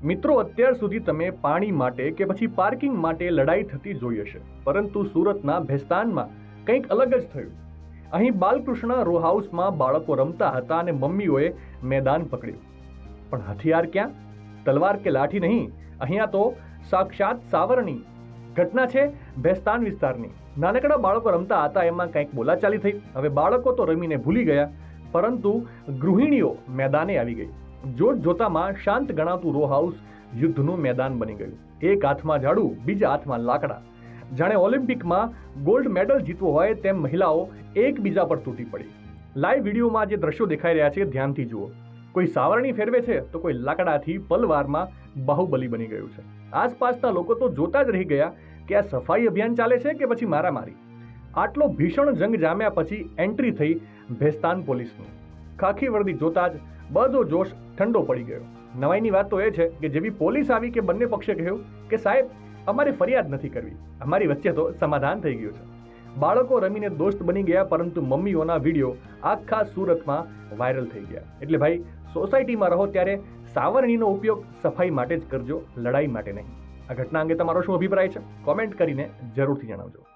મિત્રો, અત્યાર સુધી તમે પાણી માટે કે પછી પાર્કિંગ માટે લડાઈ થતી જોઈ હશે, પરંતુ સુરતના ભેસ્તાનમાં કંઈક અલગ જ થયું. અહીં બાલકૃષ્ણ રો હાઉસમાં બાળકો રમતા હતા અને મમ્મીઓએ મેદાન પકડ્યું. પણ હથિયાર ક્યાં? તલવાર કે લાઠી નહીં, અહીંયા તો સાક્ષાત સાવરણી. ઘટના છે ભેસ્તાન વિસ્તારની. નાનકડા બાળકો રમતા હતા, એમાં કંઈક બોલાચાલી થઈ. હવે બાળકો તો રમીને ભૂલી ગયા, પરંતુ ગૃહિણીઓ મેદાને આવી ગઈ. જોત જોતામાં શાંત ગણાતું રો હાઉસ યુદ્ધનું મેદાન બની ગયું. એક હાથમાં ઝાડુ, બીજા હાથમાં લાકડા. જાણે ઓલિમ્પિકમાં ગોલ્ડ મેડલ જીતવો હોય તેમ મહિલાઓ એકબીજા પર તૂટી પડી. લાઈવ વિડીયોમાં જે દ્રશ્યો દેખાઈ રહ્યા છે ધ્યાનથી જુઓ. કોઈ સાવરણી ફેરવે છે તો કોઈ લાકડાથી પલવારમાં બાહુબલી બની ગયું છે. આસપાસના લોકો તો જોતા જ રહી ગયા કે આ સફાઈ અભિયાન ચાલે છે કે પછી મારામારી. આટલો ભીષણ જંગ જામ્યા પછી એન્ટ્રી થઈ ભેસ્તાન પોલીસની. ખાખી વર્દી જોતા જ બધો જોશ ઠંડો પડી ગયો. નવાઈની વાત તો એ છે કે જેવી પોલીસ આવી કે બંને પક્ષે કહ્યું કે સાહેબ, અમારે ફરિયાદ નથી કરવી, અમારી વચ્ચે તો સમાધાન થઈ ગયું છે. બાળકો રમીને દોસ્ત બની ગયા, પરંતુ મમ્મીઓના વિડીયો આખા સુરતમાં વાયરલ થઈ ગયા. એટલે ભાઈ, સોસાયટીમાં રહો ત્યારે સાવરણીનો ઉપયોગ સફાઈ માટે જ કરજો, લડાઈ માટે નહીં. આ ઘટના અંગે તમારો શું અભિપ્રાય છે? કોમેન્ટ કરીને જરૂરથી જણાવજો.